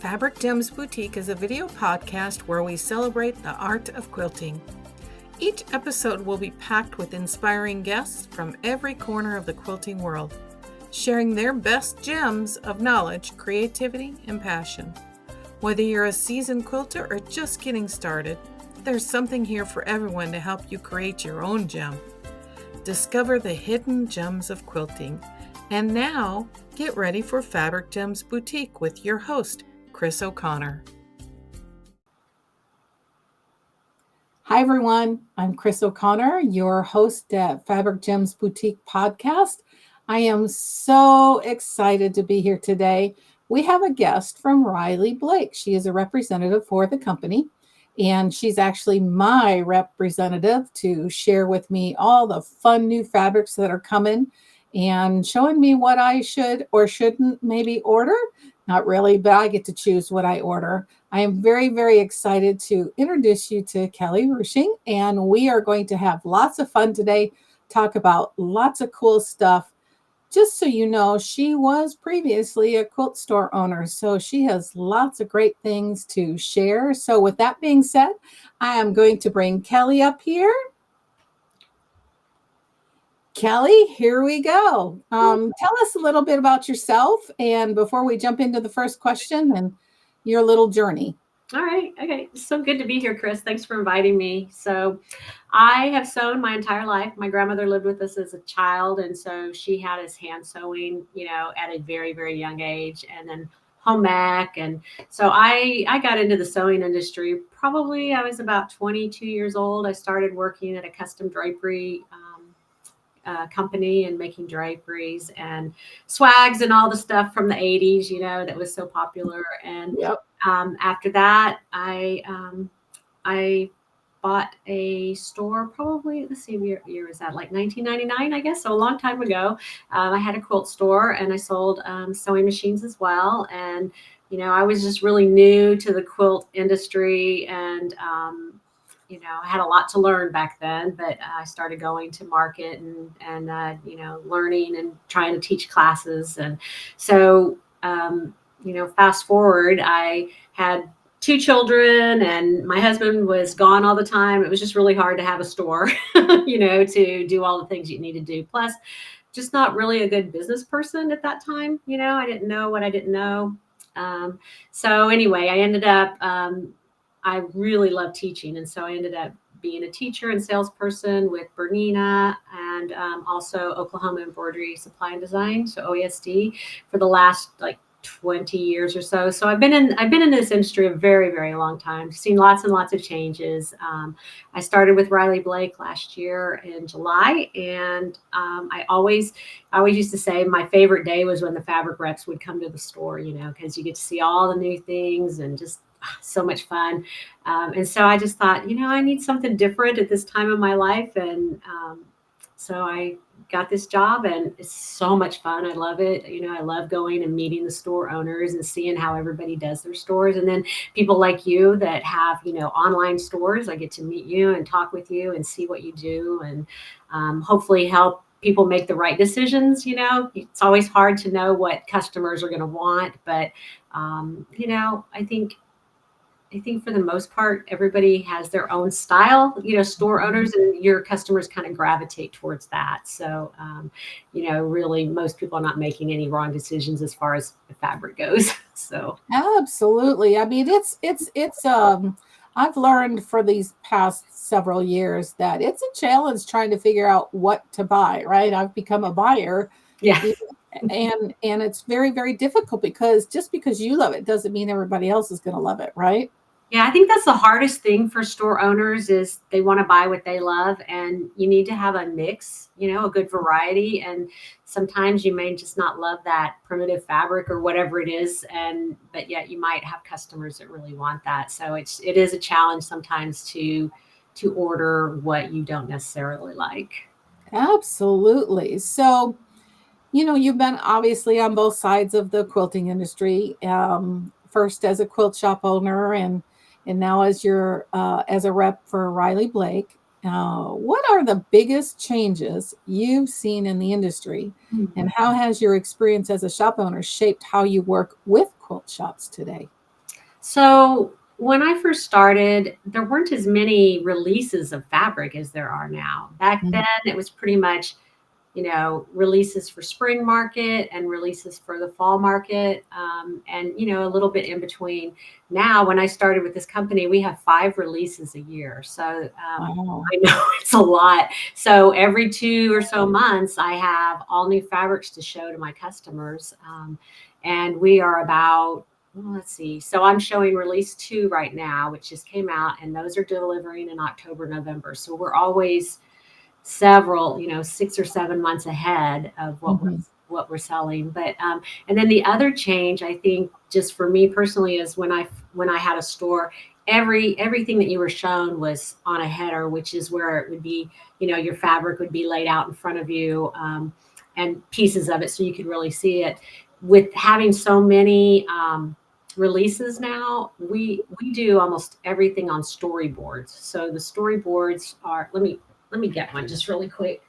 Fabric Gems Boutique is a video podcast where we celebrate the art of quilting. Each episode will be packed with inspiring guests from every corner of the quilting world, sharing their best gems of knowledge, creativity, and passion. Whether you're a seasoned quilter or just getting started, there's something here for everyone to help you create your own gem. Discover the hidden gems of quilting. And now, get ready for Fabric Gems Boutique with your host, Kris O'Connor. Hi, everyone. I'm Kris O'Connor, your host at Fabric Gems Boutique podcast. I am so excited to be here today. We have a guest from Riley Blake. She is a representative for the company, and she's actually my representative to share with me all the fun new fabrics that are coming and showing me what I should or shouldn't maybe order. Not really, but I get to choose what I order. I am very, very excited to introduce you to Kellie Rushing, and we are going to have lots of fun today, talk about lots of cool stuff. Just so you know, she was previously a quilt store owner, so she has lots of great things to share. So with that being said, I am going to bring Kellie up here. Kellie, here we go. Tell us a little bit about yourself, and before we jump into the first question and your little journey. All right. Okay. So good to be here, Kris. Thanks for inviting me. So I have sewn my entire life. My grandmother lived with us as a child, and so she had us hand sewing, at a very, very young age, and then home ec. And so I got into the sewing industry. Probably I was about 22 years old. I started working at a custom drapery company and making draperies and swags and all the stuff from the 80s, that was so popular. And after that, I bought a store, probably, let's see, what year was that, like 1999, I guess, so a long time ago. I had a quilt store, and I sold sewing machines as well. And, I was just really new to the quilt industry, and I had a lot to learn back then, but I started going to market and learning and trying to teach classes. And so, fast forward, I had 2 children, and my husband was gone all the time. It was just really hard to have a store, to do all the things you need to do. Plus, just not really a good business person at that time. I didn't know what I didn't know. So anyway, I ended up, I really love teaching. And so I ended up being a teacher and salesperson with Bernina and also Oklahoma Embroidery Supply and Design, so OESD, for the last 20 years or so. So I've been in this industry a very, very long time, seen lots and lots of changes. I started with Riley Blake last year in July, and I always used to say my favorite day was when the fabric reps would come to the store, because you get to see all the new things and just so much fun. And so I just thought, I need something different at this time of my life. And so I got this job, and it's so much fun. I love it. I love going and meeting the store owners and seeing how everybody does their stores. And then people like you that have, online stores, I get to meet you and talk with you and see what you do, and hopefully help people make the right decisions. It's always hard to know what customers are going to want, but I think for the most part, everybody has their own style, store owners, and your customers kind of gravitate towards that. So, really most people are not making any wrong decisions as far as the fabric goes. So absolutely. I mean, it's I've learned for these past several years that it's a challenge trying to figure out what to buy, right? I've become a buyer. Yeah. And it's very, very difficult, because just because you love it doesn't mean everybody else is going to love it, right? Yeah, I think that's the hardest thing for store owners is they want to buy what they love, and you need to have a mix, a good variety. And sometimes you may just not love that primitive fabric or whatever it is, but yet you might have customers that really want that. So it is a challenge sometimes to order what you don't necessarily like. Absolutely. So, you've been obviously on both sides of the quilting industry. First as a quilt shop owner, and now as a rep for Riley Blake. What are the biggest changes you've seen in the industry, and how has your experience as a shop owner shaped how you work with quilt shops today? So when I first started, there weren't as many releases of fabric as there are now. Back then, Mhm. it was pretty much, releases for spring market and releases for the fall market, and a little bit in between. Now, when I started with this company, we have 5 releases a year, so Wow. I know it's a lot. So every 2 or so months, I have all new fabrics to show to my customers, and we are about. Well, let's see. So I'm showing release 2 right now, which just came out, and those are delivering in October, November. So we're always several, 6 or 7 months ahead of Mhm. what we're selling. But and then the other change, I think, just for me personally, is when I had a store, everything that you were shown was on a header, which is where it would be, your fabric would be laid out in front of you, and pieces of it so you could really see it. With having so many releases now, we do almost everything on storyboards. So the storyboards are, let me get one just really quick.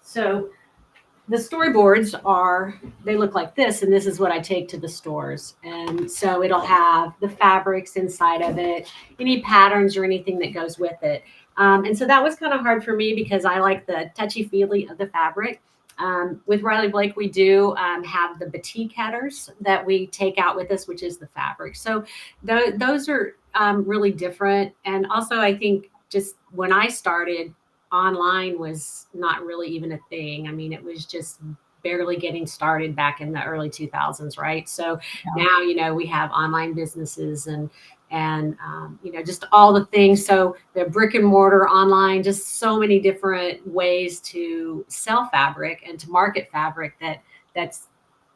So the storyboards are, they look like this, and this is what I take to the stores. And so it'll have the fabrics inside of it, any patterns or anything that goes with it. And so that was kind of hard for me because I like the touchy feely of the fabric. With Riley Blake, we do have the batik headers that we take out with us, which is the fabric. So those are really different. And also, I think just when I started, online was not really even a thing. I mean, it was just barely getting started back in the early 2000s, right? So Yeah. now, we have online businesses and just all the things. So the brick and mortar online, just so many different ways to sell fabric and to market fabric that's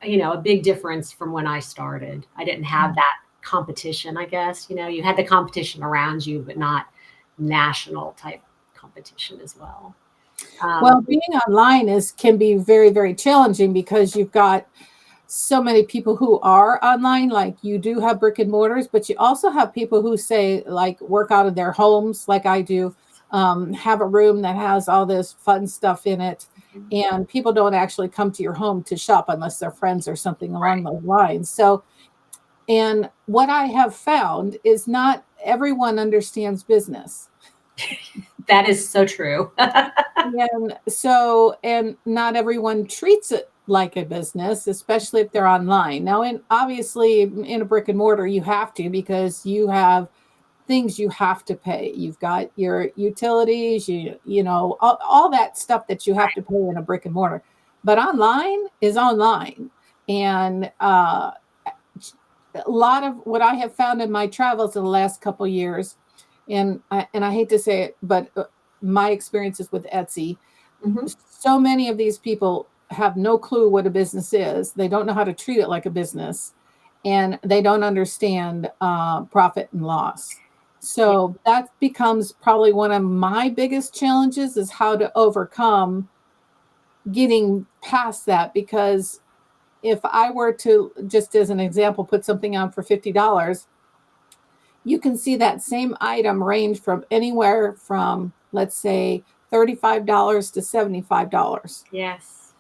a big difference from when I started. I didn't have Yeah. that competition, I guess. You had the competition around you, but not national type competition as well. Well, Um, being online can be very, very challenging because you've got so many people who are online. Like you do have brick and mortars, but you also have people who say like work out of their homes, like I do, have a room that has all this fun stuff in it. And people don't actually come to your home to shop unless they're friends or something along right. those lines. So, and what I have found is not everyone understands business. That is so true. And not everyone treats it like a business, especially if they're online. Now, in obviously in a brick and mortar, you have to because you have things you have to pay. You've got your utilities, all that stuff that you have to pay in a brick and mortar. But online is online, and a lot of what I have found in my travels in the last couple years, and I hate to say it, but my experiences with Etsy, Hmm. so many of these people have no clue what a business is. They don't know how to treat it like a business, and they don't understand profit and loss. Yeah. So that becomes probably one of my biggest challenges is how to overcome getting past that because if I were to, just as an example, put something on for $50, you can see that same item range from anywhere from, let's say, $35 to $75. Yes.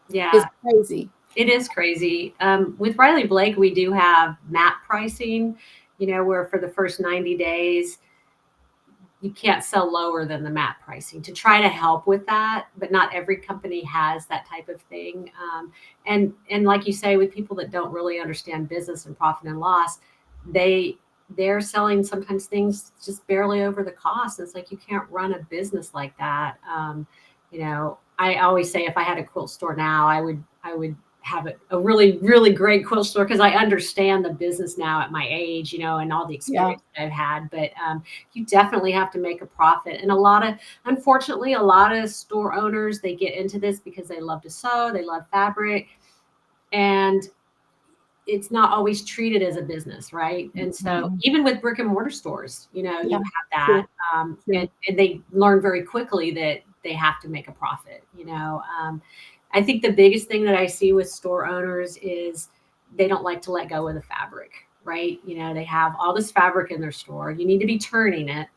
Yeah. It's crazy. It is crazy. With Riley Blake, we do have MAP pricing, where for the first 90 days, you can't sell lower than the MAP pricing to try to help with that. But not every company has that type of thing. And like you say, with people that don't really understand business and profit and loss, they they're selling sometimes things just barely over the cost. It's like you can't run a business like that. I always say if I had a quilt store now, I would have a really really great quilt store because I understand the business now at my age, and all the Yeah. experience that I've had. But you definitely have to make a profit. And unfortunately, a lot of store owners, they get into this because they love to sew, they love fabric, and it's not always treated as a business, right? And so Mhm. even with brick and mortar stores, you Yeah. have that, True. and, True. and they learn very quickly that they have to make a profit. I think the biggest thing that I see with store owners is they don't like to let go of the fabric, right? They have all this fabric in their store. You need to be turning it,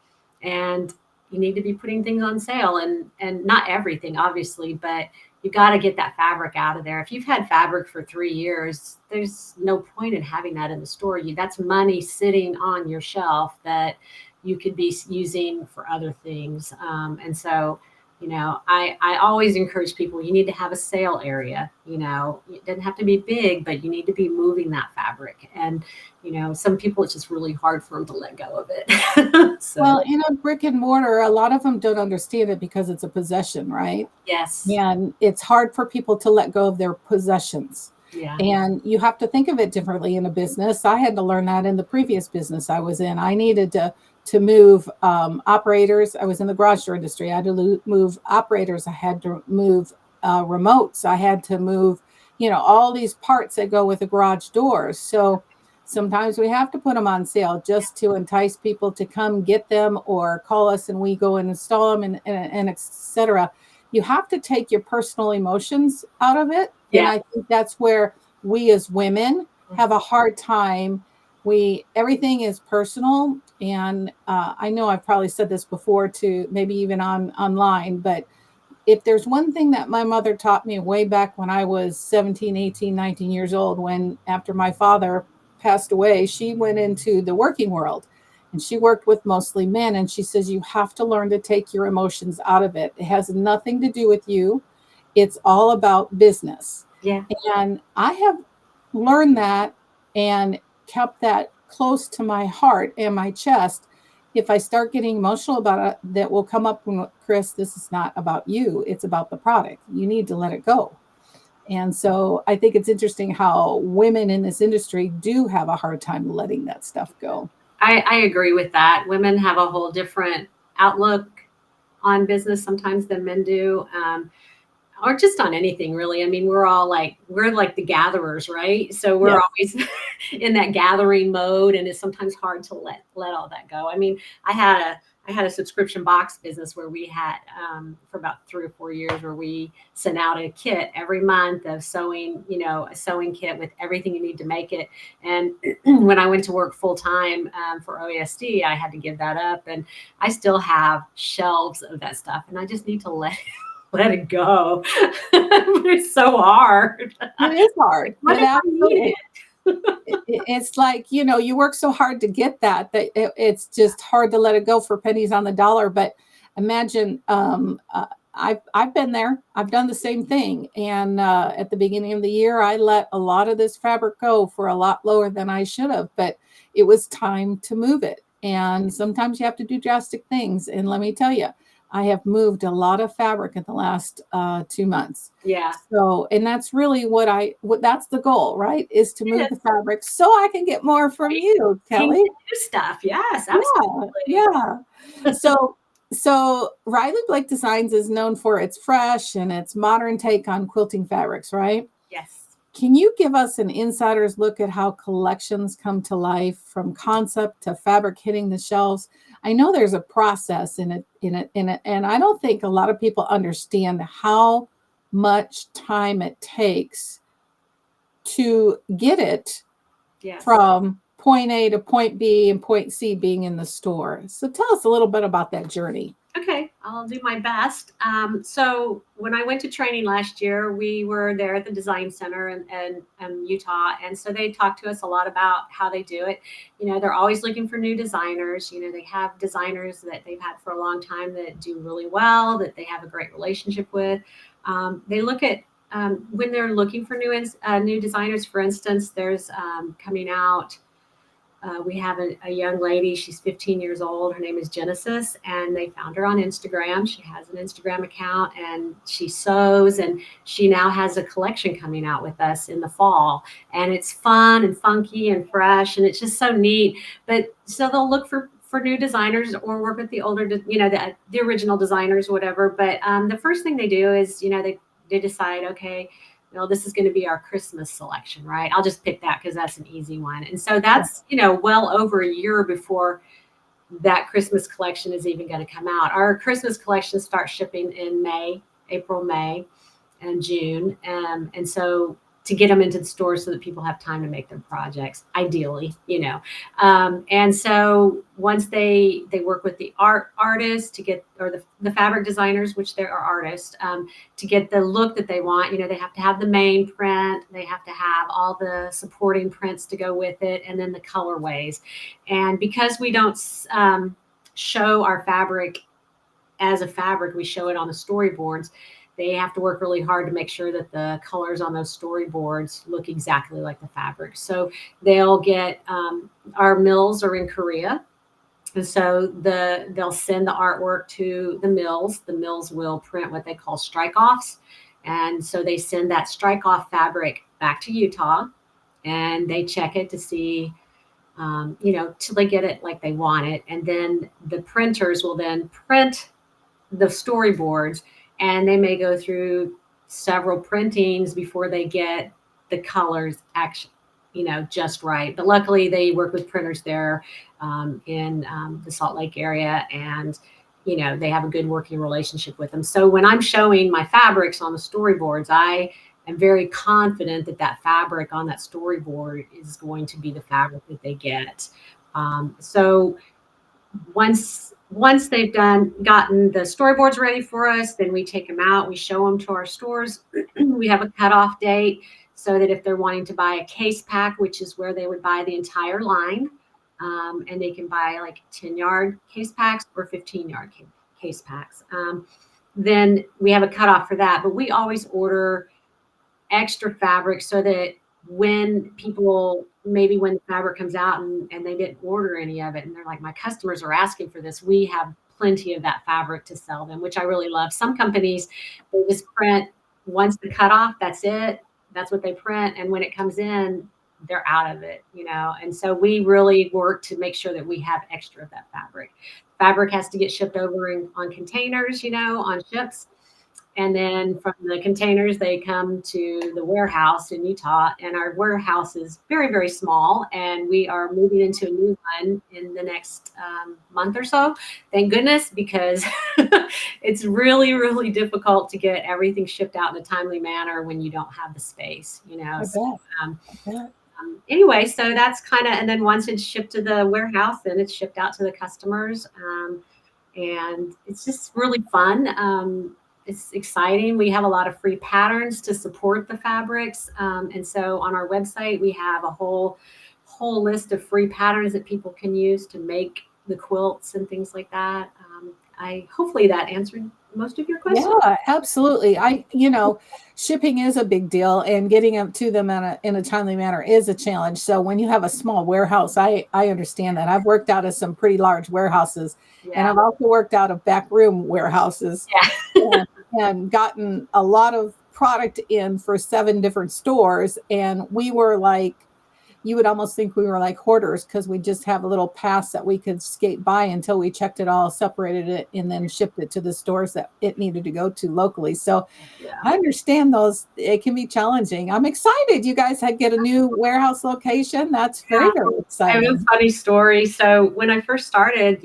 and you need to be putting things on sale, and not everything, obviously, but you got to get that fabric out of there. If you've had fabric for 3 years, there's no point in having that in the store. That's money sitting on your shelf that you could be using for other things. And so, I always encourage people, you need to have a sale area. It doesn't have to be big, but you need to be moving that fabric. And, some people, it's just really hard for them to let go of it. So, Well, brick and mortar, a lot of them don't understand it because it's a possession, right? yes. And it's hard for people to let go of their possessions. Yeah. And you have to think of it differently in a business. I had to learn that in the previous business I was in. I needed to move operators. I was in the garage door industry. I had to move operators. I had to move remotes. I had to move, all these parts that go with the garage doors. So sometimes we have to put them on sale just to entice people to come get them or call us and we go and install them and et cetera. You have to take your personal emotions out of it. Yeah. And I think that's where we as women have a hard time. Everything is personal. And I know I've probably said this before to maybe even online, but if there's one thing that my mother taught me way back when I was 17, 18, 19 years old, when after my father passed away, she went into the working world and she worked with mostly men. And she says, you have to learn to take your emotions out of it. It has nothing to do with you. It's all about business. Yeah. And I have learned that and kept that close to my heart and my chest. If I start getting emotional about it, that will come up when, Kris, this is not about you. It's about the product. You need to let it go. And so I think it's interesting how women in this industry do have a hard time letting that stuff go. I agree with that. Women have a whole different outlook on business sometimes than men do. Or just on anything really. I mean, we're like the gatherers, right? So we're always in that gathering mode, and it's sometimes hard to let all that go. I mean, I had a subscription box business where we had for about 3 or 4 years where we sent out a kit every month of sewing, a sewing kit with everything you need to make it. And when I went to work full time for OASD, I had to give that up, and I still have shelves of that stuff, and I just need to let it go. It's so hard. It is hard. What if I need It's like, you work so hard to get that it's just hard to let it go for pennies on the dollar. But imagine, I've been there. I've done the same thing. And at the beginning of the year, I let a lot of this fabric go for a lot lower than I should have. But it was time to move it. And sometimes you have to do drastic things. And let me tell you, I have moved a lot of fabric in the last 2 months. Yeah. So, and that's really that's the goal, right? Is to move the fabric so I can get more from you, Kellie. New stuff. Yes, absolutely. Yeah. So Riley Blake Designs is known for its fresh and its modern take on quilting fabrics, right? Yes. Can you give us an insider's look at how collections come to life from concept to fabric hitting the shelves? I know there's a process in it, and I don't think a lot of people understand how much time it takes to get it from point A to point B and point C being in the store. So tell us a little bit about that journey. Okay, I'll do my best. So when I went to training last year, we were there at the Design Center in Utah. And so they talked to us a lot about how they do it. They're always looking for new designers. They have designers that they've had for a long time that do really well, that they have a great relationship with. They look at when they're looking for new designers. For instance, there's coming out. We have a young lady, she's 15 years old. Her name is Genesis, and they found her on Instagram. She has an Instagram account, and she sews, and she now has a collection coming out with us in the fall. And it's fun and funky and fresh, and it's just so neat. But so they'll look for new designers or work with the older, the original designers, whatever. But the first thing they do is, they decide, okay, this is going to be our Christmas selection, right? I'll just pick that because that's an easy one. And so that's, well over a year before that Christmas collection is even going to come out. Our Christmas collection starts shipping in April, May, and June. And so to get them into the stores so that people have time to make their projects, ideally, and so once they work with the artists to get, or the fabric designers, which there are artists, to get the look that they want. They have to have the main print, they have to have all the supporting prints to go with it, and then the colorways. And because we don't show our fabric as a fabric, we show it on the storyboards. They have to work really hard to make sure that the colors on those storyboards look exactly like the fabric. So they'll get, our mills are in Korea. And so they'll send the artwork to the mills. The mills will print what they call strike offs. And so they send that strike off fabric back to Utah, and they check it to see, till they get it like they want it. And then the printers will then print the storyboards, and they may go through several printings before they get the colors actually, just right. But luckily they work with printers there, in the Salt Lake area, and they have a good working relationship with them. So when I'm showing my fabrics on the storyboards, I am very confident that that fabric on that storyboard is going to be the fabric that they get. So once they've gotten the storyboards ready for us, then we take them out, we show them to our stores. We have a cutoff date so that if they're wanting to buy a case pack, which is where they would buy the entire line, and they can buy like 10-yard case packs or 15-yard case packs, then we have a cutoff for that. But we always order extra fabric so that when people, maybe when the fabric comes out and they didn't order any of it, and they're like, my customers are asking for this, we have plenty of that fabric to sell them, which I really love. Some companies, they just print once the cutoff, that's it, that's what they print, and when it comes in, they're out of it, and so we really work to make sure that we have extra of that fabric has to get shipped over on containers, on ships. And then from the containers, they come to the warehouse in Utah. And our warehouse is very, very small. And we are moving into a new one in the next month or so. Thank goodness, because it's really, really difficult to get everything shipped out in a timely manner when you don't have the space, I So, bet. I bet. anyway, so that's kind of, and then once it's shipped to the warehouse, then it's shipped out to the customers. And it's just really fun. It's exciting. We have a lot of free patterns to support the fabrics. And so on our website, we have a whole list of free patterns that people can use to make the quilts and things like that. Hopefully that answered most of your questions. Yeah, absolutely. Shipping is a big deal, and getting them to them in a timely manner is a challenge. So when you have a small warehouse, I understand that. I've worked out of some pretty large warehouses, and Yeah. I've also worked out of back room warehouses, Yeah. and gotten a lot of product in for 7 different stores. And we were like, you would almost think we were like hoarders, because we just have a little pass that we could skate by until we checked it all, separated it, and then shipped it to the stores that it needed to go to locally. So Yeah. I understand those. It can be challenging. I'm excited you guys had get a new warehouse location. That's very, Yeah. very I have a exciting. funny story. So when I first started,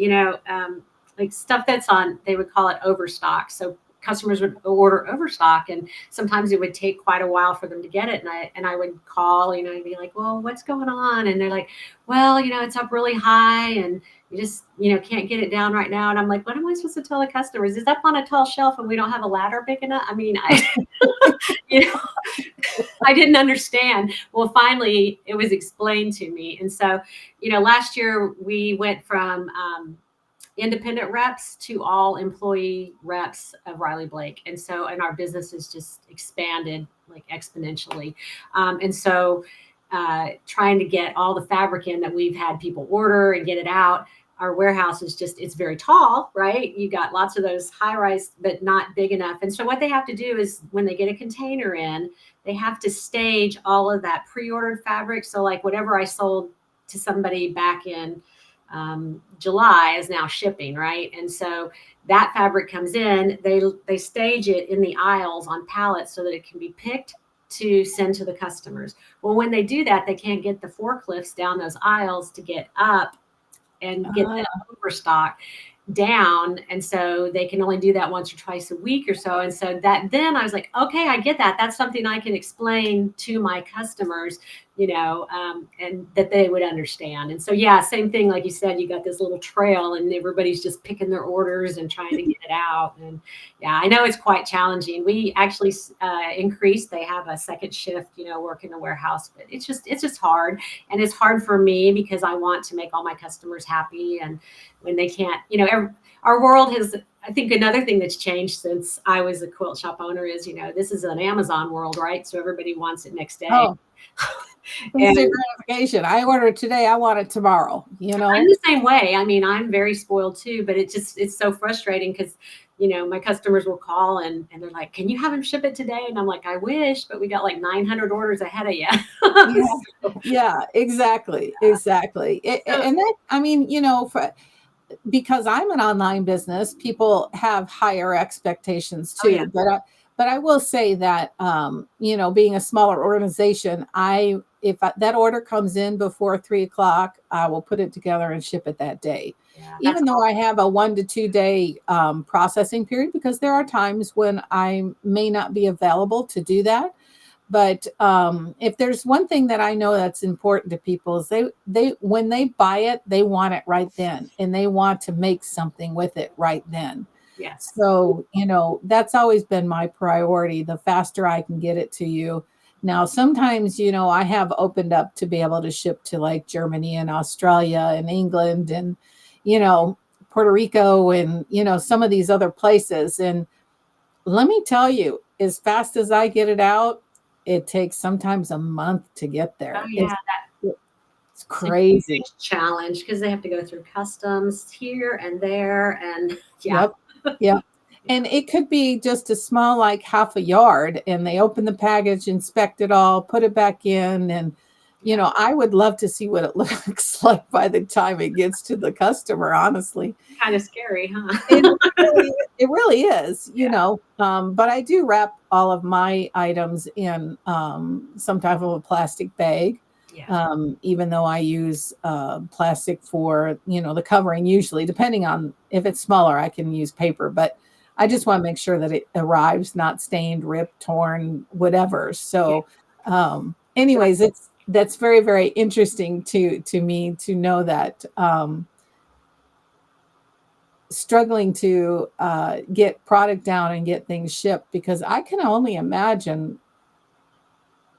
like stuff that's on, they would call it overstock. So customers would order overstock, and sometimes it would take quite a while for them to get it. And I would call, and be like, well, what's going on? And they're like, well, it's up really high, and you just, can't get it down right now. And I'm like, what am I supposed to tell the customers? It's up on a tall shelf and we don't have a ladder big enough. I mean, you know, I didn't understand. Well, finally it was explained to me. And so, last year we went from, independent reps to all employee reps of Riley Blake. And our business has just expanded like exponentially. And so trying to get all the fabric in that we've had people order and get it out. Our warehouse is it's very tall, right? You got lots of those high rise, but not big enough. And so what they have to do is when they get a container in, they have to stage all of that pre-ordered fabric. So like whatever I sold to somebody back in July is now shipping, right? And so that fabric comes in, they stage it in the aisles on pallets so that it can be picked to send to the customers. Well, when they do that, they can't get the forklifts down those aisles to get up and get that overstock. down, and so they can only do that once or twice a week or so. And so that then I was like, okay, I get that. That's something I can explain to my customers, and that they would understand. And so yeah, same thing, like you said, you got this little trail, and everybody's just picking their orders and trying to get it out. And yeah, I know it's quite challenging. We actually increased. They have a second shift, work in the warehouse, but it's just hard, and it's hard for me because I want to make all my customers happy. And when they can't, our world has, I think another thing that's changed since I was a quilt shop owner is, this is an Amazon world, right? So everybody wants it next day. Oh, And instant gratification. I ordered today. I want it tomorrow, I'm the same way. I mean, I'm very spoiled too, but it's so frustrating because, my customers will call and they're like, can you have them ship it today? And I'm like, I wish, but we got like 900 orders ahead of you. Yeah, yeah, exactly, exactly. So, And that, I mean, because I'm an online business, people have higher expectations oh yeah, too. But I will say that being a smaller organization, that order comes in before 3 o'clock, I will put it together and ship it that day. yeah, that's Even though I have a 1 to 2 day processing period, because there are times when I may not be available to do that. But if there's one thing that I know that's important to people is they when they buy it, they want it right then, and they want to make something with it right then. yes. So, that's always been my priority. The faster I can get it to you. Now, sometimes, I have opened up to be able to ship to like Germany and Australia and England and, you know, Puerto Rico and, some of these other places. And let me tell you, as fast as I get it out, it takes sometimes a month to get Oh there. yeah, It's it's a huge crazy. challenge because they have to go through customs here and there, and yeah, Yep. Yep. yeah, And it could be just a small, like half a yard, and they open the package, inspect it all, put it back in. And, yeah. I would love to see what it looks like by the time it gets to the customer, honestly. Kind of scary, huh? It it really is, Yeah, but I do wrap all of my items in some type of a plastic bag. yeah, Even though I use plastic for, the covering, usually, depending on if it's smaller, I can use paper, but I yeah, just want to make sure that it arrives not stained, ripped, torn, whatever. yeah. So, anyways, that's very, very interesting to me to know that. Struggling to get product down and get things shipped, because I can only imagine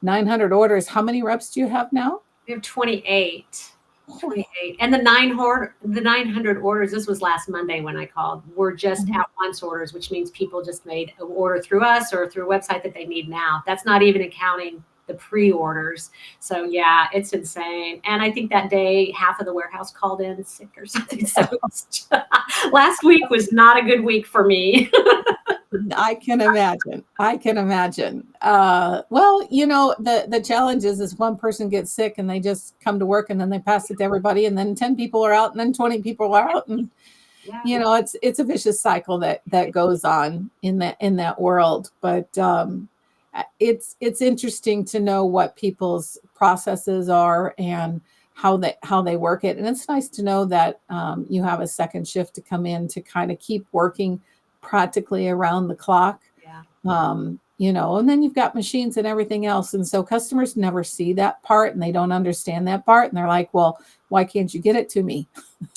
900 orders. How many reps do you have now? We have 28. Oh, 28. And the 900 orders, this was last Monday when I called, were just mhm. at once orders, which means people just made an order through us or through a website that they need now. That's not even accounting the pre-orders. So yeah, it's insane. And I think that day half of the warehouse called in sick or something. So last week was not a good week for me. I can imagine. I can imagine. Well, the challenge is one person gets sick and they just come to work and then they pass it to everybody, and then 10 people are out and then 20 people are out, and Yeah. it's a vicious cycle that goes on in that world. But it's interesting to know what people's processes are and how they work it. And it's nice to know that you have a second shift to come in to kind of keep working practically around the clock. Yeah. And then you've got machines and everything else. And so customers never see that part and they don't understand that part. And they're like, well, why can't you get it to me?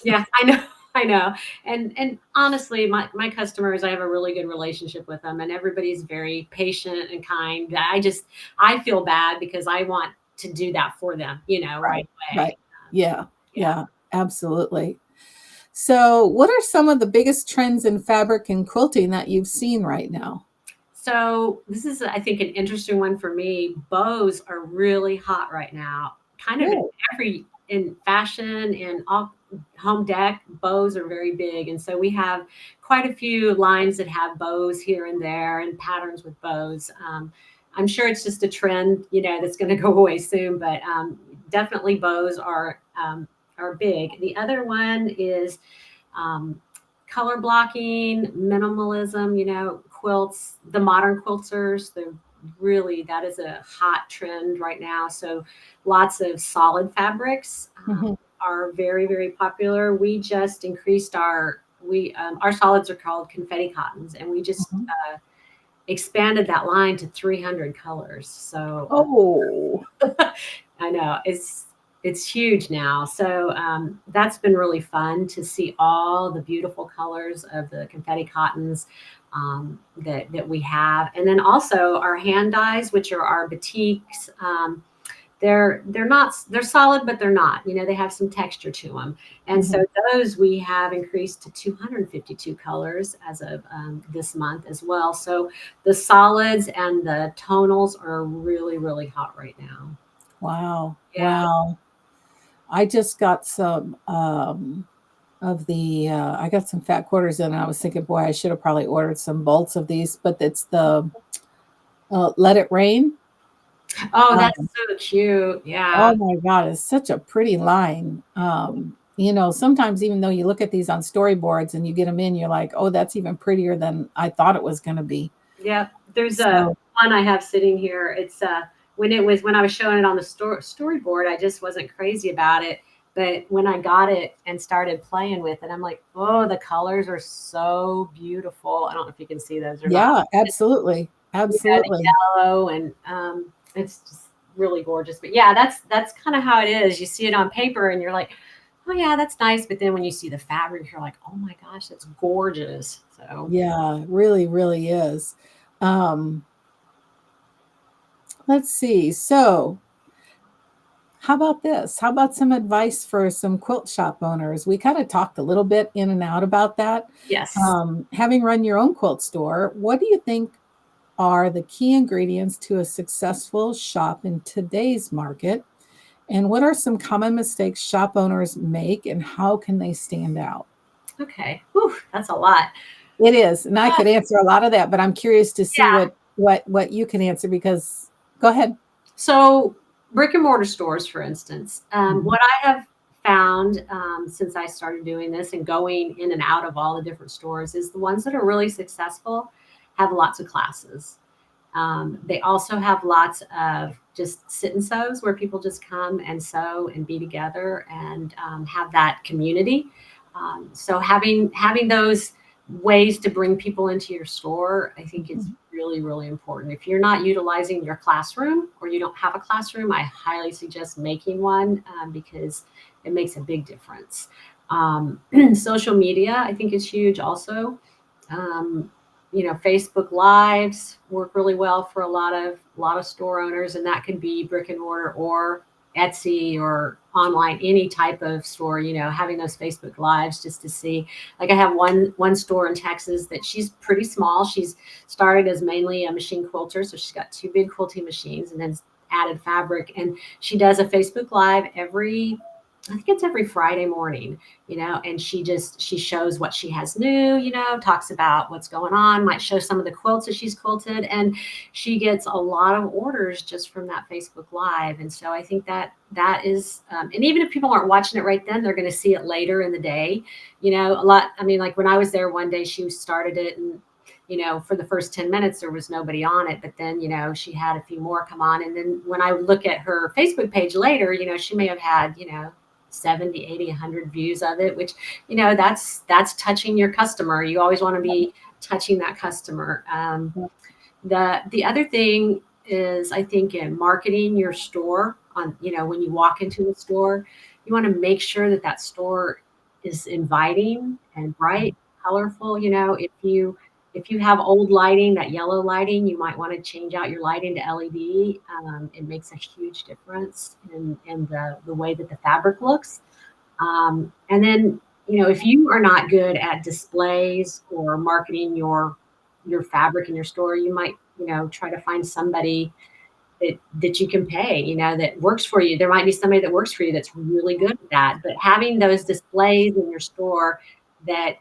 Yeah, I know. I know. And honestly, my customers, I have a really good relationship with them, and everybody's very patient and kind. I feel bad because I want to do that for them, Right. right Right. away. Yeah. Yeah. Yeah. Absolutely. So, what are some of the biggest trends in fabric and quilting that you've seen right now? So this is, I think, an interesting one for me. Bows are really hot right now, kind of Really? in fashion and all home deck. Bows are very big, and so we have quite a few lines that have bows here and there and patterns with bows. I'm sure it's just a trend, that's going to go away soon, but definitely bows are big. The other one is um, color blocking, minimalism, quilts, the modern quilters, that is a hot trend right now. So lots of solid fabrics Mhm. are very, very popular. We just increased our we our solids are called confetti cottons, and we just Mhm. expanded that line to 300 colors. So Oh, I know it's huge now. So that's been really fun to see all the beautiful colors of the confetti cottons that we have, and then also our hand dyes, which are our batiks. They're not, they're solid, but they're not. You know, they have some texture to them, and so mhm. those we have increased to 252 colors as of this month as well. So the solids and the tonals are really hot right now. Wow, Yeah. wow. I just got some of the I got some fat quarters in, and I was thinking, boy, I should have probably ordered some bolts of these, but it's the Let It Rain. Oh, that's Um, so cute. Yeah. oh my God, it's such a pretty line. Sometimes even though you look at these on storyboards and you get them in, you're like, oh, that's even prettier than I thought it was going to be. Yep. There's a So one I have sitting here. It's when I was showing it on the storyboard, I just wasn't crazy about it. But when I got it and started playing with it, I'm like, oh, the colors are so beautiful. I don't know if you can see those or not. yeah, absolutely, Yeah, the absolutely. yellow and it's just really gorgeous. But yeah, that's kind of how it is. You see it on paper and you're like, oh yeah, that's nice. But then when you see the fabric, you're like, oh my gosh, that's gorgeous. So Yeah, really, really is. Um, let's see. So how about this? How about some advice for some quilt shop owners? We kind of talked a little bit in and out about that. yes. Having run your own quilt store, what do you think are the key ingredients to a successful shop in today's market? And what are some common mistakes shop owners make, and how can they stand out? Okay. Whew, that's a lot. It is, and I Ah, could answer a lot of that, but I'm curious to see yeah. what you can answer because go ahead. So brick and mortar stores, for instance, Mhm, what I have found since I started doing this and going in and out of all the different stores is the ones that are really successful have lots of classes. They also have lots of just sit and sews where people just come and sew and be together and have that community. So having those ways to bring people into your store, I think is mhm. really important. If you're not utilizing your classroom or you don't have a classroom, I highly suggest making one because it makes a big difference. Social media, I think, is huge also. Um, Facebook lives work really well for a lot of store owners, and that could be brick and mortar or Etsy or online, any type of store. Having those Facebook lives just to see. Like I have one store in Texas that she's pretty small. She's started as mainly a machine quilter, so she's got two big quilting machines and then added fabric, and she does a Facebook live every. I think it's every Friday morning, and she shows what she has new, talks about what's going on, might show some of the quilts that she's quilted, and she gets a lot of orders just from that Facebook live. And so I think that is, and even if people aren't watching it right then, they're going to see it later in the day. A lot. I mean, like when I was there one day, she started it, and for the first 10 minutes, there was nobody on it. But then, she had a few more come on. And then when I look at her Facebook page later, she may have had, 70, 80, 100 views of it, which, that's touching your customer. You always want to be touching that customer. The other thing is, I think, in marketing your store on, when you walk into a store, you want to make sure that that store is inviting and bright, colorful. If you have old lighting, that yellow lighting, you might want to change out your lighting to LED. It makes a huge difference in the way that the fabric looks. And then, if you are not good at displays or marketing your fabric in your store, you might, try to find somebody that you can pay, that works for you. There might be somebody that works for you that's really good at that. But having those displays in your store that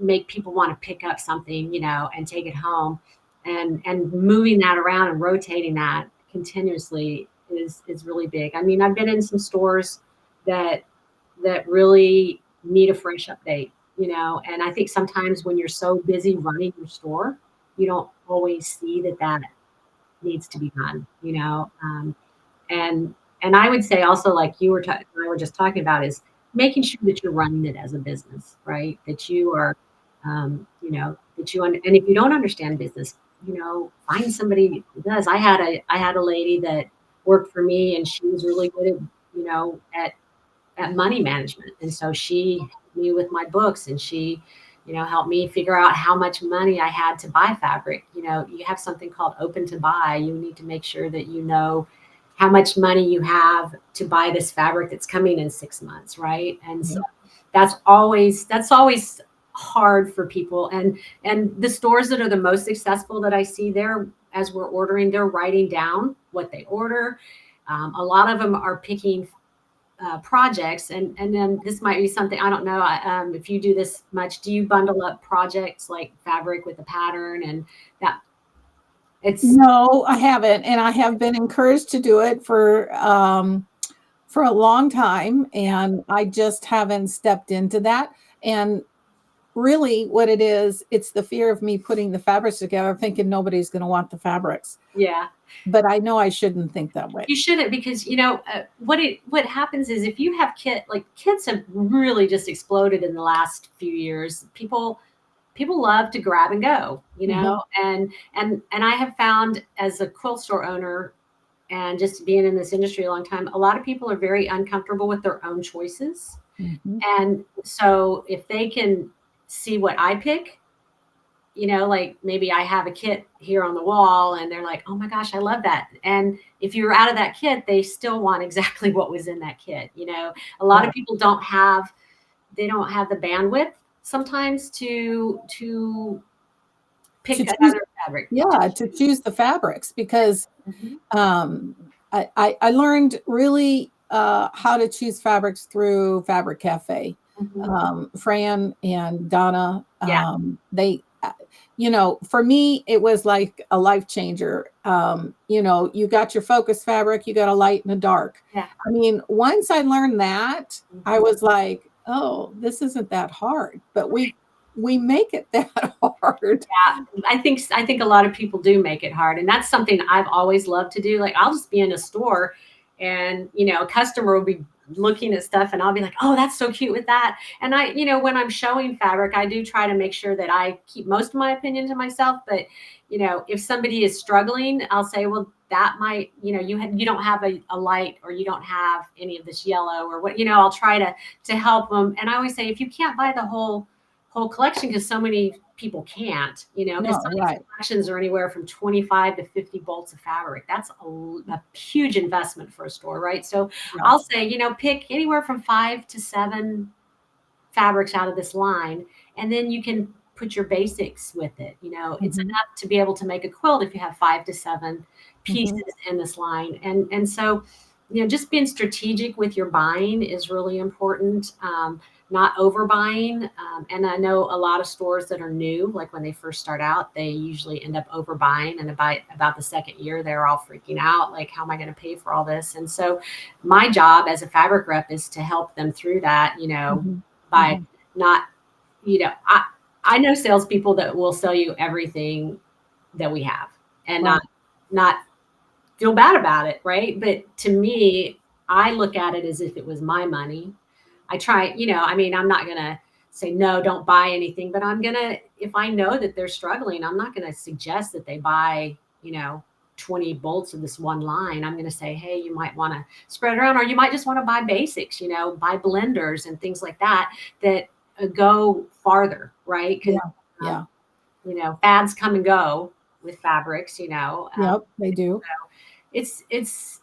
make people want to pick up something, and take it home, and moving that around and rotating that continuously is really big. I mean, I've been in some stores that really need a fresh update, and I think sometimes when you're so busy running your store, you don't always see that needs to be done, and and I would say also, like you were I were just talking about, is making sure that you're running it as a business, right? That you are, that and if you don't understand business, find somebody who does. I had a lady that worked for me, and she was really good at, at money management. And so she helped me with my books, and she, helped me figure out how much money I had to buy fabric. You have something called open to buy. You need to make sure that you know how much money you have to buy this fabric that's coming in 6 months, right? And so Yeah. that's always hard for people. And the stores that are the most successful that I see there, as we're ordering, they're writing down what they order. A lot of them are picking projects, and then this might be something, I don't know, if you do this much. Do you bundle up projects like fabric with a pattern, and that it's No, I haven't, and I have been encouraged to do it for a long time, and I just haven't stepped into that. And really, what it is, it's the fear of me putting the fabrics together, thinking nobody's going to want the fabrics. yeah, But I know I shouldn't think that way. you shouldn't, because what happens is, if you have kids have really just exploded in the last few years. People love to grab and go, Mhm, and I have found, as a quilt store owner, and just being in this industry a long time, a lot of people are very uncomfortable with their own choices. mhm. And so if they can see what I pick, like maybe I have a kit here on the wall, and they're like, oh my gosh, I love that. And if you're out of that kit, they still want exactly what was in that kit. A lot of Right. people don't have the bandwidth sometimes to pick To choose, another fabric. yeah, to choose the fabrics because Mhm, Um, I learned really how to choose fabrics through Fabric Cafe. mhm. Fran and Donna, Yeah, for me, it was like a life changer. You got your focus fabric, you got a light and a dark. yeah. I mean, once I learned that, I Mhm. was like, oh, this isn't that hard, but we make it that hard. I think a lot of people do make it hard, and that's something I've always loved to do. Like, I'll just be in a store, and a customer will be looking at stuff, and I'll be like, "Oh, that's so cute with that." And when I'm showing fabric, I do try to make sure that I keep most of my opinion to myself. But if somebody is struggling, I'll say, "Well, that might, you don't have a light, or you don't have any of this yellow, or what." I'll try to help them. And I always say, if you can't buy the whole collection, because so many people can't, because No, some of these right. collections are anywhere from 25 to 50 bolts of fabric. That's a huge investment for a store, right? So Yeah. I'll say, pick anywhere from 5 to 7 fabrics out of this line, and then you can put your basics with it. It's Mhm, enough to be able to make a quilt if you have 5 to 7 pieces mhm, in this line. And so, just being strategic with your buying is really important. Not overbuying. And I know a lot of stores that are new, like when they first start out, they usually end up overbuying, and about the second year, they're all freaking out, like, how am I going to pay for all this? And so my job as a fabric rep is to help them through that, mhm, by mhm. not, I know salespeople that will sell you everything that we have, and not Right. not feel bad about it, right? But to me, I look at it as if it was my money. I try, I mean, I'm not gonna say no, don't buy anything, but I'm gonna, if I know that they're struggling, I'm not gonna suggest that they buy, 20 bolts of this one line. I'm gonna say, hey, you might want to spread it around, or you might just want to buy basics, buy blenders and things like that, that go farther, right? Because Yeah. um, Yeah. fads come and go with fabrics. Yep, they do. It's it's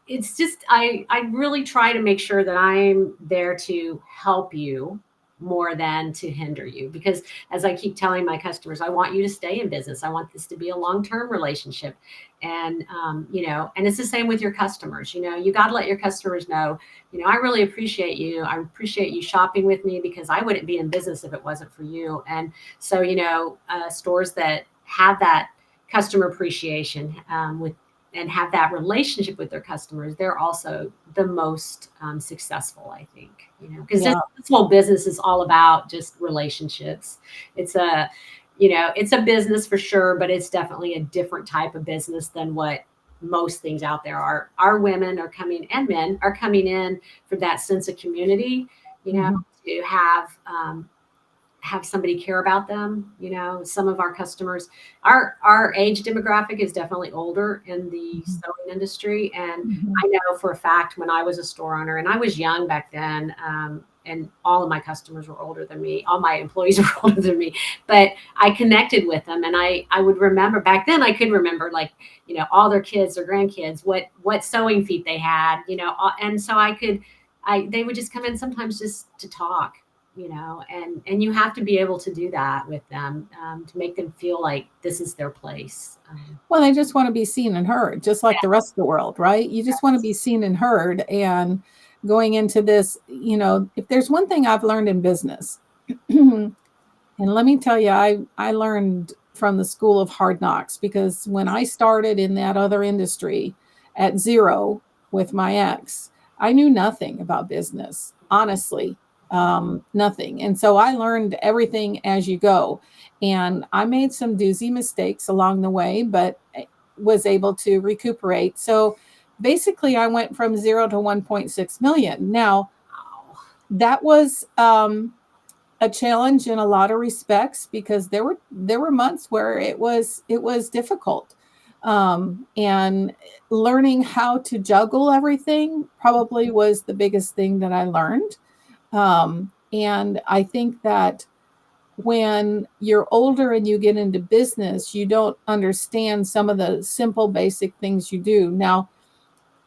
it's just, I really try to make sure that I'm there to help you more than to hinder you, because, as I keep telling my customers, I want you to stay in business. I want this to be a long-term relationship. And and it's the same with your customers. You got to let your customers know, I really appreciate you. I appreciate you shopping with me, because I wouldn't be in business if it wasn't for you. And so, stores that have that customer appreciation, with and have that relationship with their customers, they're also the most successful, I think. Because this, Yeah. this whole business is all about just relationships. It's a business for sure, but it's definitely a different type of business than what most things out there. Our women are coming, and men are coming in for that sense of community, you know, Mhm. to have somebody care about them. You know, some of our customers, our age demographic is definitely older in the Mhm. sewing industry, and Mhm. I know for a fact when I was a store owner, and I was young back then, and all of my customers were older than me, all my employees were older than me, but I connected with them, and I would remember back then. I could remember, like, you know, all their kids or grandkids, what sewing feet they had, you know, and so I could. They would just come in sometimes just to talk, you know, and you have to be able to do that with them, to make them feel like this is their place. Well, they just want to be seen and heard, just like the Yeah, rest of the world, right? You just want to be seen and heard. And going into this, if there's one thing I've learned in business, and let me tell you, I learned from the school of hard knocks, because when I started in that other industry at zero with my ex, I knew nothing about business, honestly, nothing. And so I learned everything as you go. And I made some doozy mistakes along the way, but was able to recuperate. So basically, I went from zero to 1.6 million. Now, wow. that was a challenge in a lot of respects, because there were months where it was difficult, and learning how to juggle everything probably was the biggest thing that I learned. And I think that when you're older and you get into business, you don't understand some of the simple basic things you do. Now,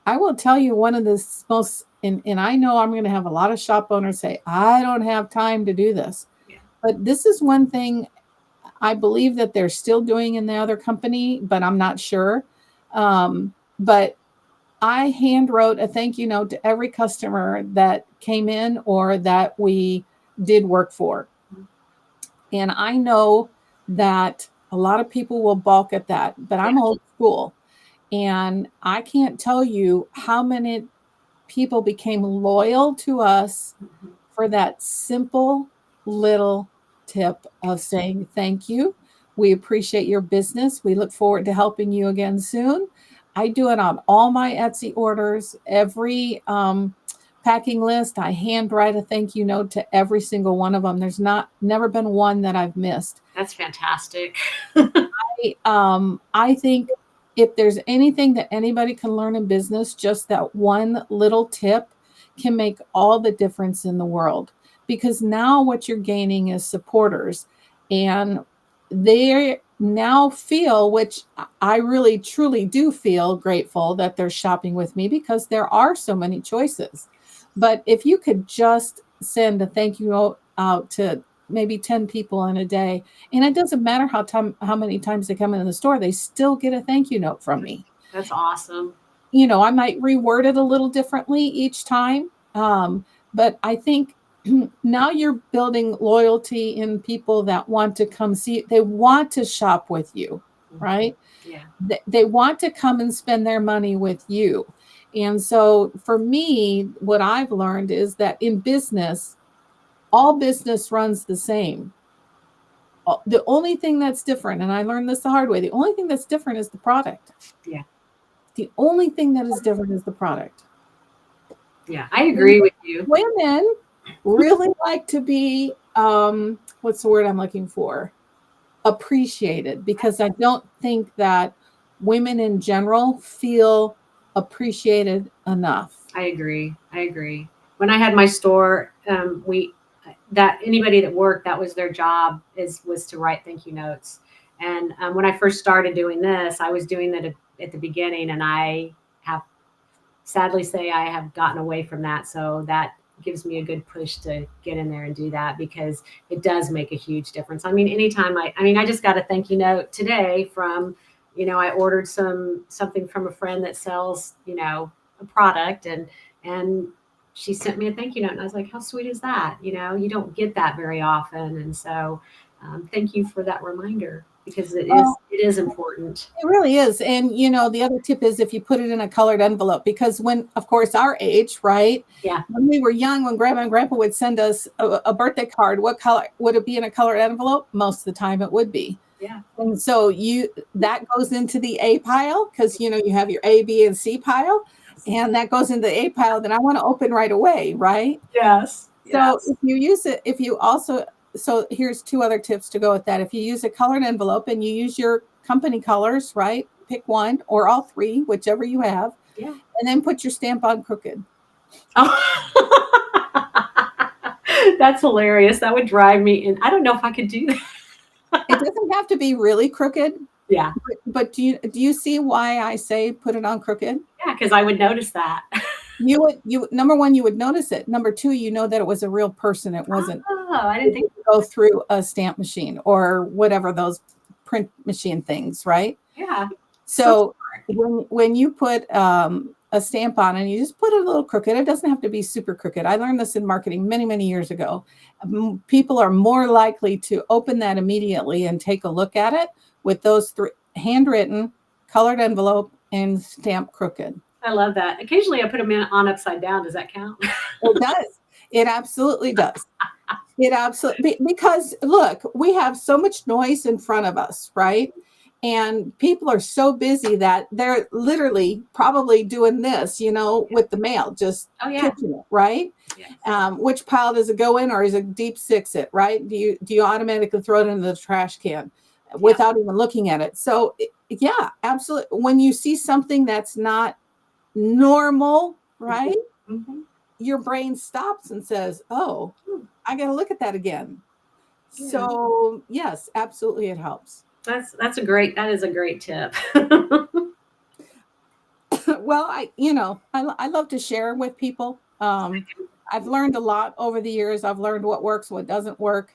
I will tell you, one of the most, and I know I'm going to have a lot of shop owners say, I don't have time to do this. Yeah, But this is one thing I believe that they're still doing in the other company, but I'm not sure. But I hand wrote a thank you note to every customer that came in or that we did work for. And I know that a lot of people will balk at that, but yeah. I'm old school. And I can't tell you how many people became loyal to us Mhm. for that simple little tip of saying thank you. We appreciate your business. We look forward to helping you again soon. I do it on all my Etsy orders. Every packing list, I handwrite a thank you note to every single one of them. There's not never been one that I've missed. That's fantastic. I think if there's anything that anybody can learn in business, just that one little tip can make all the difference in the world. Because now what you're gaining is supporters, and they now feel, which I really truly do feel grateful that they're shopping with me, because there are so many choices. But if you could just send a thank you note out to maybe 10 people in a day, and it doesn't matter how many times they come in the store, they still get a thank you note from me. That's awesome. I might reword it a little differently each time. But I think now you're building loyalty in people that want to come see, they want to shop with you, Mhm. right? Yeah, They want to come and spend their money with you. And so for me, what I've learned is that in business, all business runs the same. The only thing that's different, and I learned this the hard way, the only thing that's different is the product. yeah, The only thing that is different is the product. yeah. I And agree with you. women really like to be, what's the word I'm looking for? Appreciated, because I don't think that women in general feel appreciated enough. I agree. I agree. When I had my store, we that anybody that worked, that was their job, is was to write thank you notes. And when I first started doing this, I was doing that at the beginning, and I have sadly say I have gotten away from that. So that gives me a good push to get in there and do that, because it does make a huge difference. I mean, anytime I mean, I just got a thank you note today from, you know, I ordered something from a friend that sells, you know, a product, and she sent me a thank you note, and I was like, how sweet is that? You know, you don't get that very often. And so thank you for that reminder, because Well, it is important. it really is. And the other tip is if you put it in a colored envelope, because when, of course, our age, right? Yeah. When we were young, when grandma and grandpa would send us a birthday card, what color would it be? In a colored envelope? Most of the time it would be. Yeah. And so that goes into the A pile because you have your A, B, and C pile, and that goes into the A pile that I want to open right away, right? Yes. So Yes. if you use it, if you also, so here's two other tips to go with that. If you use a colored envelope and you use your company colors, right? Pick one or all three, whichever you have, Yeah. and then put your stamp on crooked. Oh. That's hilarious. That would drive me in. I don't know if I could do that. It doesn't have to be really crooked, Yeah. but do you see why I say put it on crooked? Yeah, because I would notice that. You number one, you would notice it. Number two, you know that it was a real person. It wasn't Oh, I didn't it think. didn't go through a stamp machine or whatever those print machine things, right? Yeah. So So when you put a stamp on and you just put it a little crooked, it doesn't have to be super crooked. I learned this in marketing many, many years ago. People are more likely to open that immediately and take a look at it with those three handwritten, colored envelope, and stamp crooked. I love that. Occasionally I put them on upside down. Does that count? It does. It absolutely does. It absolutely because look, we have so much noise in front of us, right? And people are so busy that they're literally probably doing this, with the mail, just Oh yeah. pitching it, right? Yes. Which pile does it go in, or is it deep six it, right? Do you automatically throw it into the trash can Yeah. without even looking at it? So yeah, absolutely. When you see something that's not normal, right? Mm-hmm. Your brain stops and says, "Oh, I got to look at that again." Yeah. So, yes, absolutely it helps. That is a great tip. Well, I love to share with people. I've learned a lot over the years. I've learned what works, what doesn't work,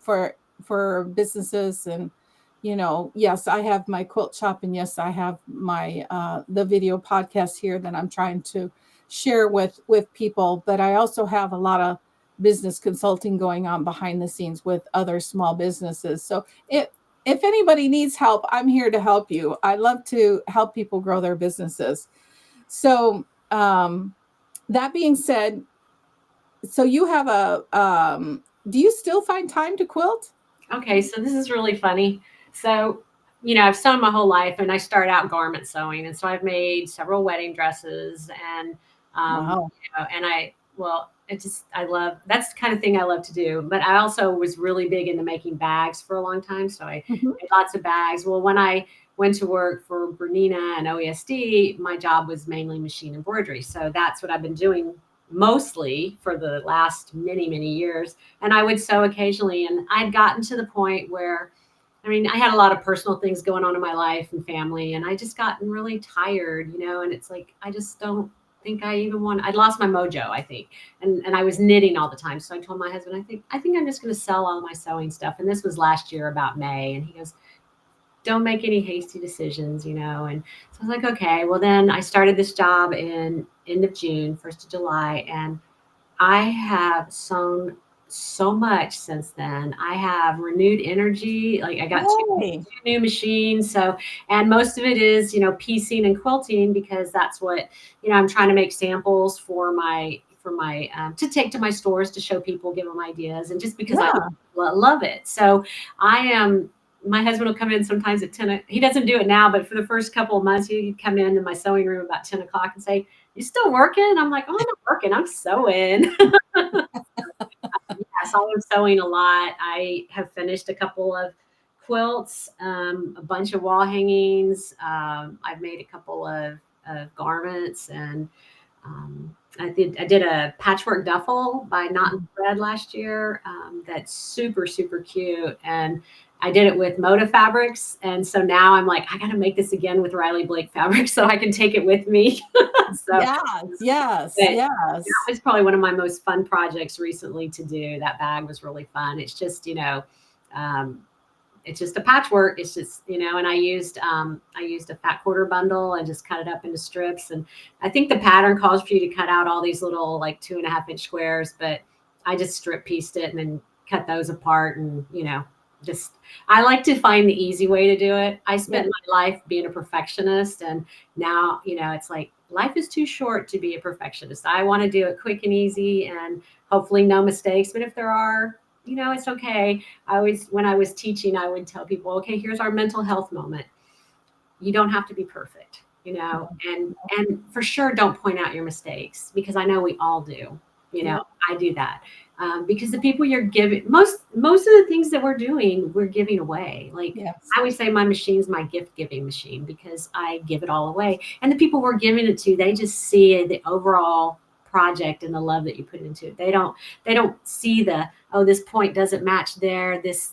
for businesses. And yes, I have my quilt shop, and yes, I have my the video podcast here that I'm trying to share with people. But I also have a lot of business consulting going on behind the scenes with other small businesses. So if anybody needs help, I'm here to help you. I love to help people grow their businesses. So, that being said, so you have do you still find time to quilt? Okay, so this is really funny. So, I've sewn my whole life, and I started out garment sewing, and so I've made several wedding dresses, and Wow. and I love that's the kind of thing I love to do. But I also was really big into making bags for a long time, so I Mhm. made lots of bags. Well, when I went to work for Bernina and OESD, my job was mainly machine embroidery, so that's what I've been doing mostly for the last many many years, and I would sew occasionally. And I'd gotten to the point where, I mean, I had a lot of personal things going on in my life and family, and I just gotten really tired, and it's like, I just don't think I even want, I'd lost my mojo, I think. And I was knitting all the time. So I told my husband, I think I'm just going to sell all my sewing stuff. And this was last year about May. And he goes, don't make any hasty decisions. And so I was like, okay, well then I started this job in end of June, 1st of July, and I have sewn so much since then. I have renewed energy. Like I got Yay. two new machines. So, and most of it is, piecing and quilting because that's what, I'm trying to make samples for my to take to my stores to show people, give them ideas, and just because I Yeah. love it. So I am. My husband will come in sometimes at 10. He doesn't do it now, but for the first couple of months, he'd come in my sewing room about 10 o'clock and say, you still working? I'm like, oh, I'm not working. I'm sewing. Yes, I am sewing a lot. I have finished a couple of quilts, a bunch of wall hangings. I've made a couple of garments, and I did a patchwork duffel by Knot and Thread last year. That's super super cute, and I did it with Moda fabrics, and so now I'm like, I got to make this again with Riley Blake fabrics so I can take it with me. So, Yes, yes, but that yes. was probably one of my most fun projects recently to do. That bag was really fun. It's just, um, it's just a patchwork. It's just, and I used a fat quarter bundle and just cut it up into strips. And I think the pattern calls for you to cut out all these little like 2.5 inch squares, but I just strip pieced it and then cut those apart, and just I like to find the easy way to do it. I spent Yep. my life being a perfectionist, and now, it's like life is too short to be a perfectionist. I want to do it quick and easy and hopefully no mistakes. But if there are, it's okay. When I was teaching, I would tell people, okay, here's our mental health moment. You don't have to be perfect, and for sure don't point out your mistakes, because I know we all do. Yeah. I do that, because the people you're giving, most of the things that we're doing, we're giving away. Like, Yes. I always say my machine's my gift giving machine, because I give it all away, and the people we're giving it to, they just see the overall project and the love that you put into it. They don't see oh, this point doesn't match there, this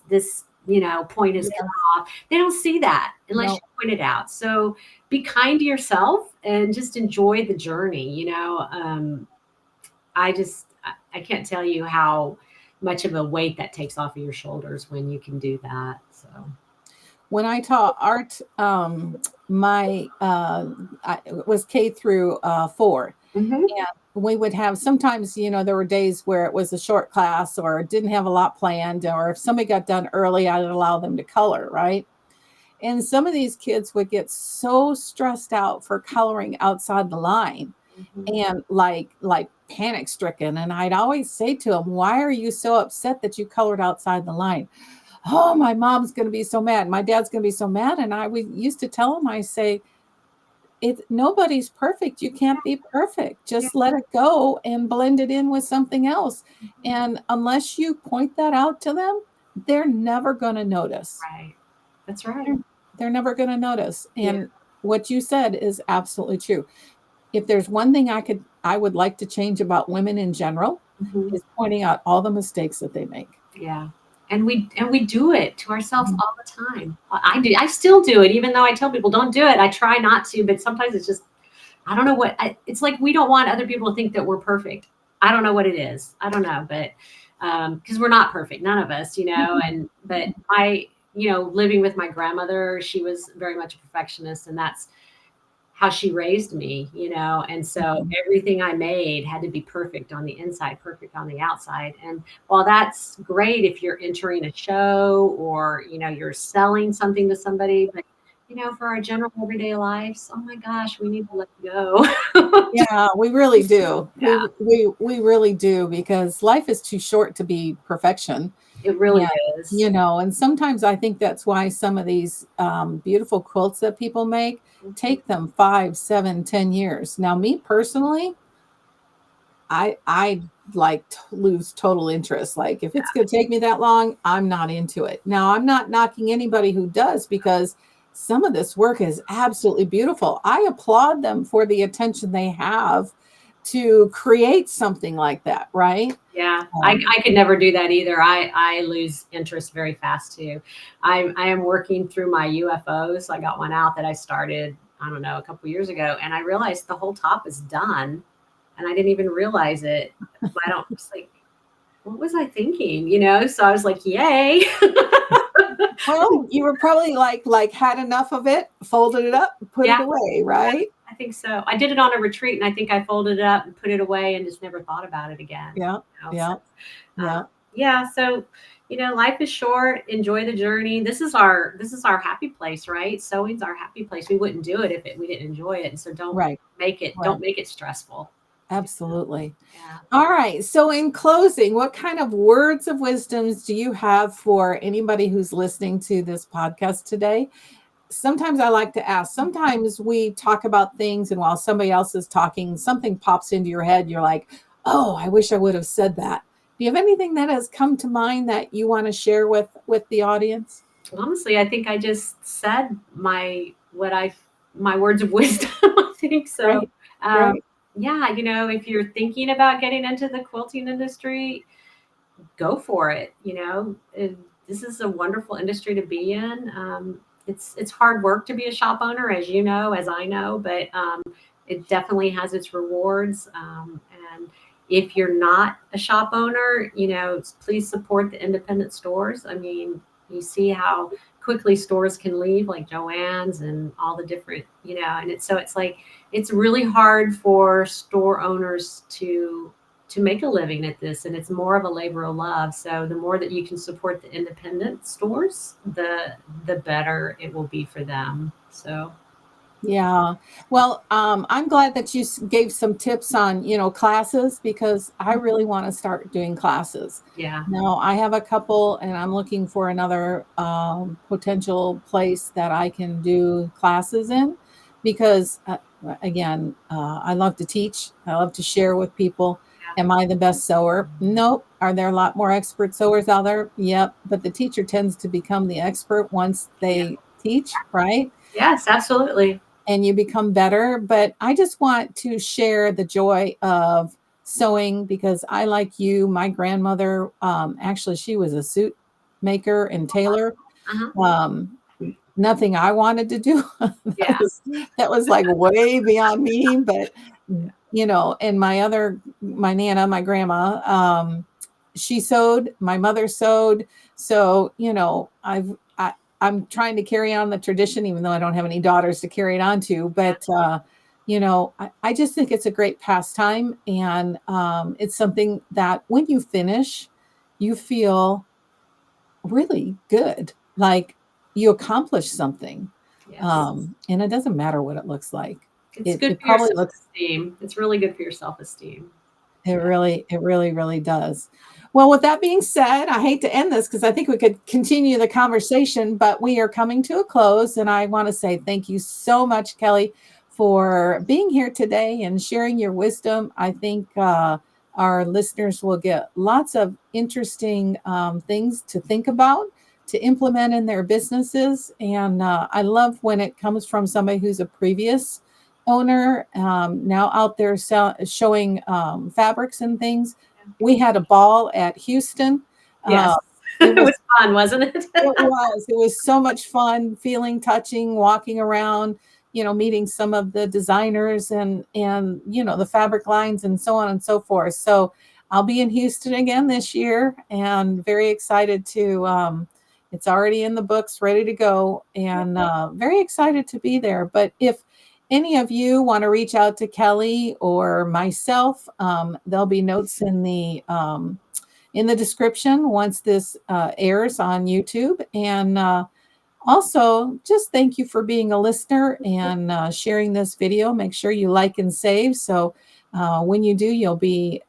point is cut Yes. off. They don't see that unless you No. point it out. So be kind to yourself and just enjoy the journey. I can't tell you how much of a weight that takes off of your shoulders when you can do that. So When I taught art, my it was K through 4, hmm and we would have sometimes, there were days where it was a short class or didn't have a lot planned, or if somebody got done early, I'd allow them to color, right? And some of these kids would get so stressed out for coloring outside the line hmm and like panic stricken. And I'd always say to them, "Why are you so upset that you colored outside the line?" "Oh, my mom's going to be so mad. My dad's going to be so mad." And I would used to tell them, I say, "It's nobody's perfect. You can't be perfect. yeah, Just let it go and blend it in with something else." mhm. And unless you point that out to them, they're never going to notice. Right. That's right. They're, they're never going to notice. Yeah. And what you said is absolutely true. If there's one thing I would like to change about women in general, hmm is pointing out all the mistakes that they make. Yeah. And we do it to ourselves Mhm. all the time. I do. I still do it, even though I tell people don't do it. I try not to, but sometimes it's just, I don't know it's like we don't want other people to think that we're perfect. I don't know what it is. I don't know, but because we're not perfect, none of us, but living with my grandmother, she was very much a perfectionist, and that's how she raised me, and so Mhm. everything I made had to be perfect on the inside, perfect on the outside. And while that's great if you're entering a show or, you're selling something to somebody, but for our general everyday lives, oh my gosh, we need to let go. Yeah, we really do. We Yeah, we really do, because life is too short to be perfection. it really Yeah, is. and sometimes I think that's why some of these beautiful quilts that people make Mhm. take them 5, 7, 10 years. Now, me personally, I like lose total interest. Like, if it's going to take me that long, I'm not into it. Now, I'm not knocking anybody who does, because some of this work is absolutely beautiful. I applaud them for the attention they have to create something like that, right? Yeah, Um, I could never do that either. I lose interest very fast too. I am working through my UFOs. I got one out that I started, I don't know, a couple years ago, and I realized the whole top is done, and I didn't even realize it. I don't. It's like, what was I thinking? So I was like, yay. well, you were probably like had enough of it, folded it up, put it Yeah, away, right? I think so. I did it on a retreat, and I think I folded it up and put it away, and just never thought about it again. Yeah, So yeah, Uh, yeah. yeah, so life is short. Enjoy the journey. This is our happy place, right? Sewing's our happy place. We wouldn't do it if we didn't enjoy it. And so don't Right, make it right. don't make it stressful. Absolutely. Yeah. All right. So, in closing, what kind of words of wisdoms do you have for anybody who's listening to this podcast today? Sometimes I like to ask, sometimes we talk about things, and while somebody else is talking, something pops into your head. You're like, "Oh, I wish I would have said that." Do you have anything that has come to mind that you want to share with the audience? Honestly, I think I just said my words of wisdom. I think so. Great. Um, Great. yeah, if you're thinking about getting into the quilting industry, go for it. This is a wonderful industry to be in. It's hard work to be a shop owner, as you know, as I know, but it definitely has its rewards. And if you're not a shop owner, please support the independent stores. I mean, you see how quickly stores can leave, like Joann's and all the different, and it's like it's really hard for store owners to make a living at this, and it's more of a labor of love. So the more that you can support the independent stores, the better it will be for them. So Yeah. Well, I'm glad that you gave some tips on, classes because I really want to start doing classes. Yeah. Now, I have a couple and I'm looking for another potential place that I can do classes in because, again, I love to teach. I love to share with people. Yeah. Am I the best sewer? Nope. Are there a lot more expert sewers out there? Yep. But the teacher tends to become the expert once Yeah. they teach, right? Yes, absolutely. And you become better. But I just want to share the joy of sewing because I, like you, my grandmother, actually, she was a suit maker and tailor. Uh-huh. Um, Nothing I wanted to do. Yeah. That was like way beyond me. But and my nana, my grandma, she sewed. My mother sewed. So I'm trying to carry on the tradition, even though I don't have any daughters to carry it on to. Yeah. But I just think it's a great pastime, and it's something that when you finish, you feel really good, like you accomplished something. Yes. And it doesn't matter what it looks like. It's It good it for your probably looks self-esteem. It's really good for your self-esteem. it Yeah. really it really, really does. Well, with that being said, I hate to end this because I think we could continue the conversation, but we are coming to a close. And I want to say thank you so much, Kellie, for being here today and sharing your wisdom. I think our listeners will get lots of interesting things to think about, to implement in their businesses. And I love when it comes from somebody who's a previous owner, now out there showing fabrics and things. We had a ball at Houston. Yes. Uh, it It was was fun, wasn't it? it was so much fun, feeling, touching, walking around, meeting some of the designers and the fabric lines and so on and so forth. So I'll be in Houston again this year and very excited to. It's already in the books, ready to go, and very excited to be there. But if any of you want to reach out to Kellie or myself, there'll be notes in the description once this airs on YouTube. And also, just thank you for being a listener and sharing this video. Make sure you like and save. So when you do, you'll be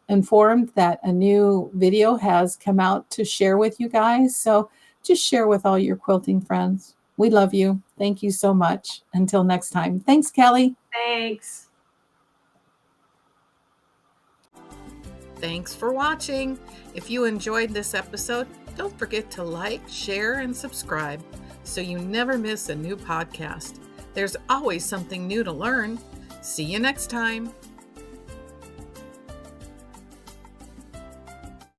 informed that a new video has come out to share with you guys. So just share with all your quilting friends. We love you. Thank you so much. Until next time. Thanks, Kellie. Thanks. Thanks for watching. If you enjoyed this episode, don't forget to like, share, and subscribe so you never miss a new podcast. There's always something new to learn. See you next time.